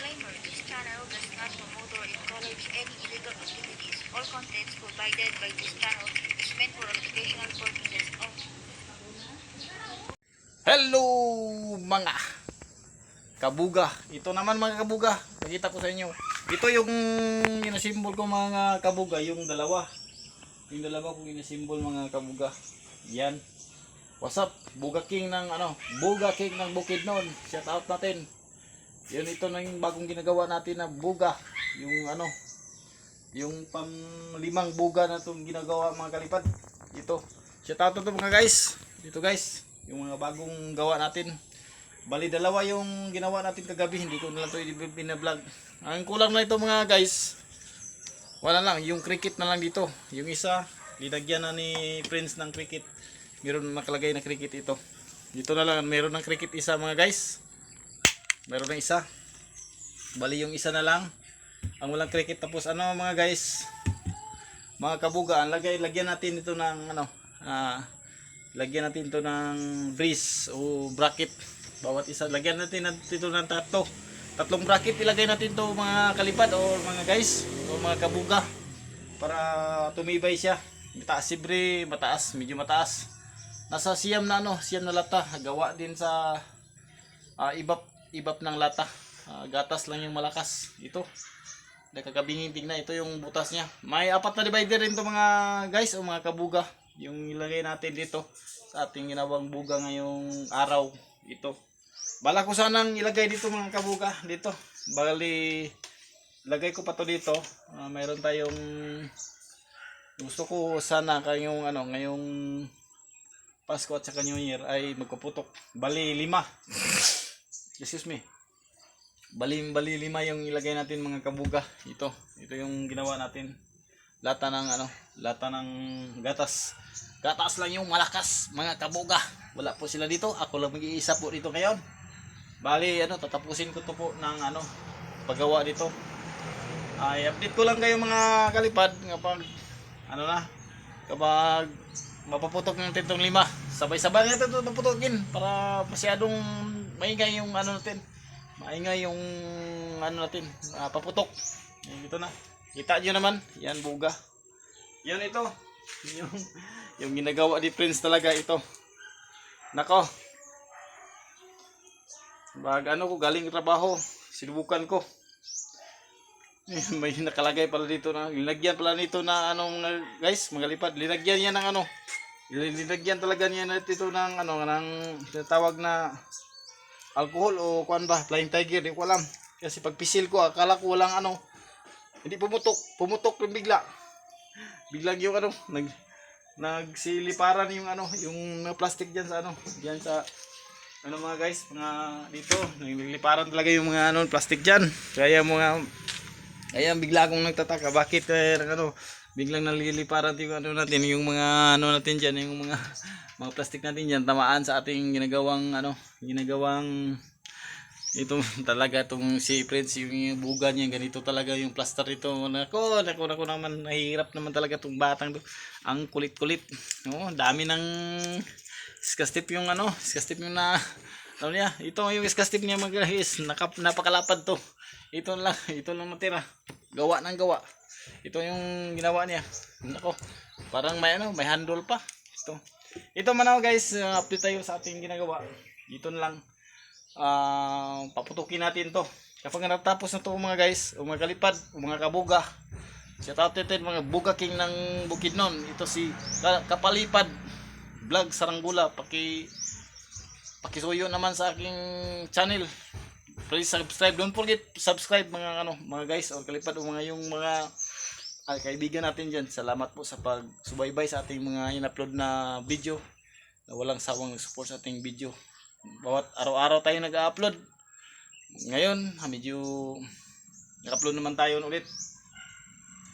Disclaimer: this channel does not promote or encourage any illegal activities. All contents provided by this channel is meant for educational purposes only. Hello mga kabuga. Ito naman mga kabuga. Pakita ko sa inyo. Ito yung inasimbol ko mga kabuga, yung dalawa. Yung dalawa kong inasimbol mga kabuga. Yan. What's up? Buga King ng Buga King ng Bukidnon. Shout out natin. Yun, ito na yung bagong ginagawa natin na buga. Yung pang limang buga na itong ginagawa mga kalipad. Ito. Shout out to mga guys. Dito guys. Yung mga bagong gawa natin. Bali dalawa yung ginawa natin kagabi. Hindi ko na lang ito binablog. Ang kulang na ito mga guys. Wala lang. Yung cricket na lang dito. Yung isa. Linagyan na ni Prince ng cricket. Meron nakalagay na cricket ito. Dito na lang. Meron ng cricket isa mga guys. Meron na isa. Bali yung isa na lang. Ang walang cricket. Tapos mga guys. Mga kabuga. Lagyan natin ito ng lagyan natin ito ng brace o bracket. Bawat isa. Lagyan natin ito ng tatlong bracket. Ilagay natin ito mga kalipad o mga guys o mga kabuga. Para tumibay siya. Mataas sibre. Mataas. Medyo mataas. Nasa siyam na lata. Gawa din sa ibap ng lata. Gatas lang yung malakas. Ito. Nakakabingin tignan. Ito yung butas niya. May 4 na divider rin ito mga guys o mga kabuga. Yung ilagay natin dito sa ating ginawang buga ngayong araw. Ito. Bala ko sanang ilagay dito mga kabuga. Dito. Bali ilagay ko pa to dito. Mayroon tayong gusto ko sana ngayong Pasko at saka New Year ay magpaputok. Bali 5. Excuse me. Bali 5 yung ilagay natin mga kabuga. Ito yung ginawa natin. Lata ng gatas. Gatas lang yung malakas mga kabuga. Wala po sila dito. Ako lang mag-iisa po dito ngayon. Bali tatapusin ko to po ng paggawa dito. Ay update ko lang kayo mga kalipad kapag mapaputok ng tintong 5. Sabay-sabay natin ito paputokin para masyadong maingay yung natin. Maingay yung natin, paputok. Ito na. Kita nyo naman, yan buga. Yan ito. Yung ginagawa ni Prince talaga ito. Nako. Ko galing trabaho, sinubukan ko. May nakalagay pala dito na linagyan pala nito na guys, magalipad. Linagyan niya ng linagyan talaga niya nito ng ng tinatawag na alcohol o kuan ba, Flying Tiger, di ko alam. Kasi pag pisil ko, akala ko walang hindi pumutok yung bigla. Biglang yung nagsiliparan yung yung plastic diyan sa diyan sa mga guys, mga dito, nagliliparan talaga yung mga plastic diyan. Kaya bigla akong nagtataka bakit biglang naliliparan yung natin, yung mga natin diyan, yung mga plastic natin diyan tamaan sa ating ginagawang ito talaga itong si Prince, yung buga niya ganito talaga yung plaster ito. Nako naman, nahihirap naman talaga itong batang to. Ang kulit-kulit. Dami ng skastip yung skastip yung niya. Ito yung skastip niya mga guys, napakalapad to. Ito lang natira. Gawa ng gawa. Ito yung ginawa niya. Nako, parang may handle pa. Ito man guys, update tayo sa ating ginagawa. Dito na lang. Paputukin natin to. Kapag natapos na to mga guys, o mga kalipad, o mga kabuga, shout out natin mga Buga King ng Bukidnon. Ito si Kapalipad Vlog Saranggula. Pakisuyo naman sa aking channel. Please subscribe. Don't forget subscribe mga mga guys o kalipad o mga yung mga kaibigan natin diyan. Salamat po sa pagsubaybay sa ating mga in-upload na video. Walang sawang support sa ating video. Bawat araw-araw tayo nag-upload. Ngayon, medyo nag-upload naman tayo ulit.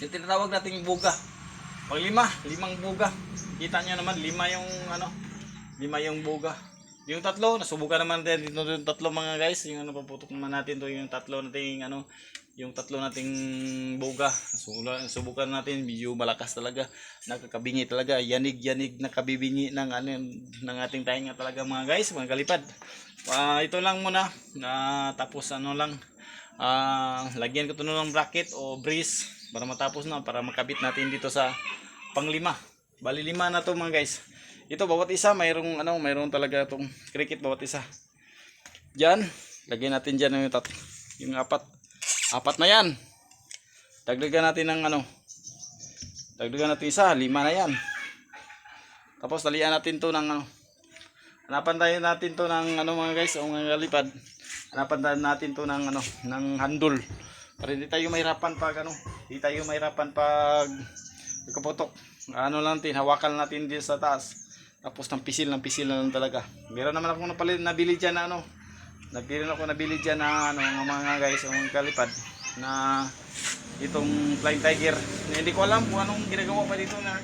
Yung tinatawag nating buga. Pag 5 buga. Kita nyo naman 5 yung buga. Yung 3 nasubukan naman din dito yung 3 mga guys, yung paputok naman natin to yung 3 nating yung 3 nating buga. Subukan natin, medyo malakas talaga, nakakabingi talaga, yanig nakabibingi ng ng ating tainga talaga mga guys, mga kalipad. Ito lang muna, tapos Lagyan ko to ng bracket o brace para matapos na, para makabit natin dito sa panglima. Bali 5 na to mga guys. Ito bawat isa mayroong talaga tong cricket bawat isa. Diyan, lagyan natin diyan yung apat. Apat na yan. Dagdagan natin ng dagdagan natin isa, 5 na yan. Tapos talian natin to ng hanapan tayo natin to ng mga guys, o mga lipad. Hanapan tayo natin to ng ng handle. Para hindi tayo mahirapan pag hindi tayo mahirapan pag kaputok. Lang natin, hawakan natin din sa taas. Tapos ng pisil na lang talaga. Meron naman ako nabili diyan na nabili diyan na ng mga guys, mga kalipad na itong Flying Tiger. Hindi ko alam kung anong ginagawa pa dito na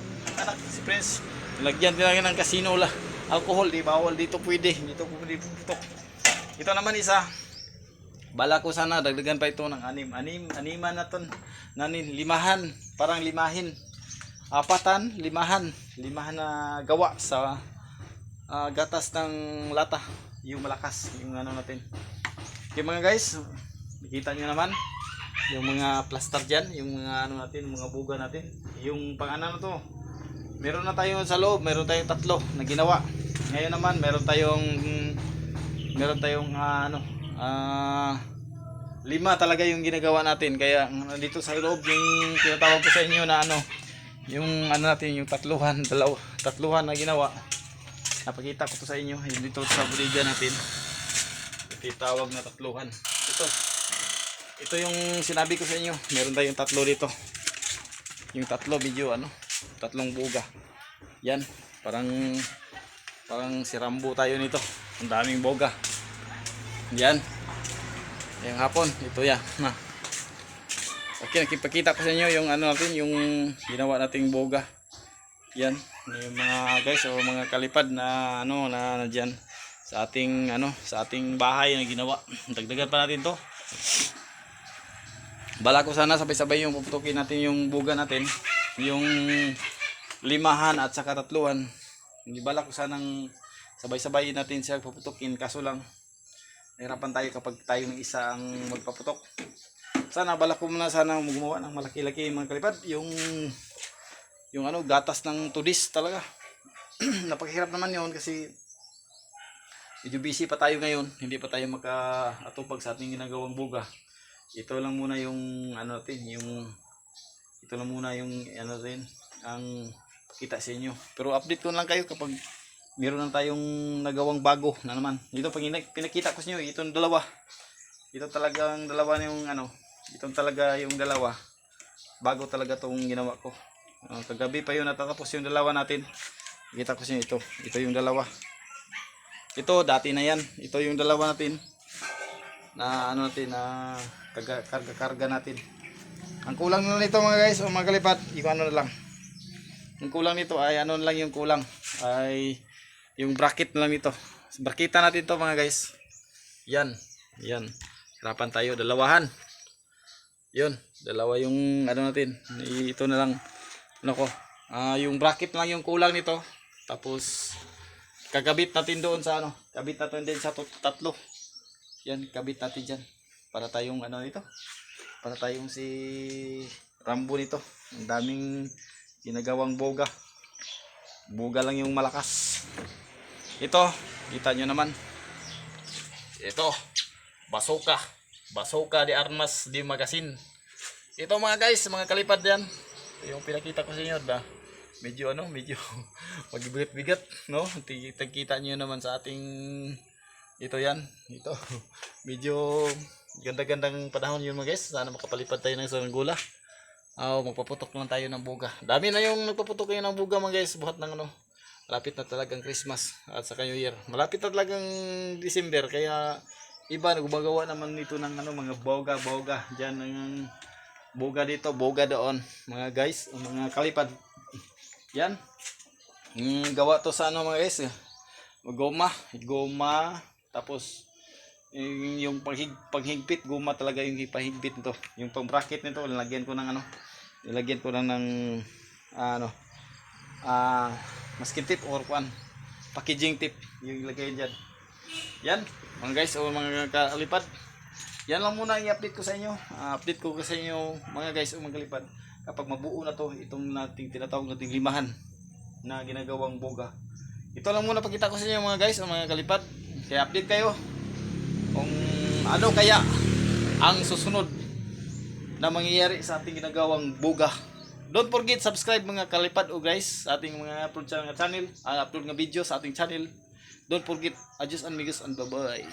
anak si Prince. Lagyan din lang ng casino alcohol, di bawal dito, pwede putok. Ito naman isa, bala ko sana dagdagan pa ito ng animan na ton, limahan, parang limahin, limahan na gawa sa gatas ng lata, yung malakas, yung natin. Okay mga guys, nakita nyo naman yung mga plaster dyan, yung mga natin, mga buga natin, yung pang to. Meron na tayo sa loob, meron tayong 3 na ginawa. Ngayon naman meron tayong 5 talaga yung ginagawa natin. Kaya dito sa loob yung tinatawag ko sa inyo na yung natin, yung tatluhan na ginawa. Napakita ko to sa inyo dito sa bodega natin. Tinatawag na tatluhan. Ito yung sinabi ko sa inyo, meron tayong 3 dito. Yung 3 medyo 3 buga. Yan, parang si Rambo tayo nito. Ang daming boga. Yan. Yung hapon, ito yan. Okay, nakipakita ko sa inyo yung natin, yung ginawa nating boga. Yan, yung mga guys o mga kalipad na na diyan sa ating bahay na ginawa. Dagdagan pa natin 'to. Bala ko sana sabay-sabay yung puputukin natin yung buga natin, yung 5 at saka 3. Hindi bala ko sanang sabay-sabay natin siya puputukin, kaso lang nahirapan tayo kapag tayo ng isa ang magpaputok. Sana bala ko muna sana gumawa ng malaki-laki mga kalipad, yung gatas ng tudis talaga. Napakahirap naman yun kasi medyo busy pa tayo ngayon, hindi pa tayo makaatupag sa ating ginagawang buga. Ito lang muna yung ang pakita sa inyo. Pero update ko lang kayo kapag meron na tayong nagawang bago na naman. Dito pag pinakita ko sa inyo, itong dalawa. Ito talagang dalawa itong talaga yung dalawa. Bago talaga tong ginawa ko. Kagabi pa yun natatapos yung dalawa natin. Kita ko sa inyo ito. Ito yung dalawa. Ito dati na yan. Ito yung dalawa natin. Na na karga natin. Ang kulang na nito mga guys o mga kalipat, na lang. Ang kulang nito ay lang yung kulang ay yung bracket na lang nito. Brakita natin to mga guys. Yan. Hirapan tayo dalawahan. Yun, dalawa yung natin. Ito na lang yung bracket lang yung kulang nito. Tapos kagabit natin doon sa kabit natin din sa 3. Yan, kabit natin diyan. Para tayong ito. Para tayong si Rambo nito. Ang daming ginagawang boga. Boga lang yung malakas. Ito, kita nyo naman. Ito, Bazooka de Armas de Magazine. Ito mga guys, mga kalipad yan. Ito yung pinakita ko sa inyo. Medyo magbigat-bigat, no? Kita nyo naman sa ating ito yan. Ito. Medyo ganda-gandang panahon yun mga guys. Sana makapalipad tayo ng saranggola. Magpaputok lang tayo ng buga. Dami na yung nagpaputok kayo ng buga mga guys. Buhat ng malapit na talagang Christmas at saka New Year. Malapit na talagang December. Kaya iba gumagawa naman nito ng mga boga. Diyan ng boga dito, boga doon. Mga guys, mga kalipad. Yan. Gawa to sa mga guys. Goma. Tapos yung paghigpit, guma talaga yung ipahigpit nito. Yung pang bracket nito, nilagyan ko ng masking tape or packaging tape yung ilagay diyan. Yan, mga guys o mga kalipad. yan lang muna i-update ko sa inyo. Update ko sa inyo mga guys o mga kalipad. Kapag mabuo na to, itong nating tinatawag nating limahan na ginagawang boga. Ito lang muna pakita ko sa inyo mga guys o mga kalipad. Kaya update kayo kung ano kaya ang susunod na mangyayari sa ating ginagawang boga. Don't forget subscribe mga kalipad o guys sa ating mga upload sa channel, upload nga video sa ating channel. Don't forget, adios amigos and bye bye.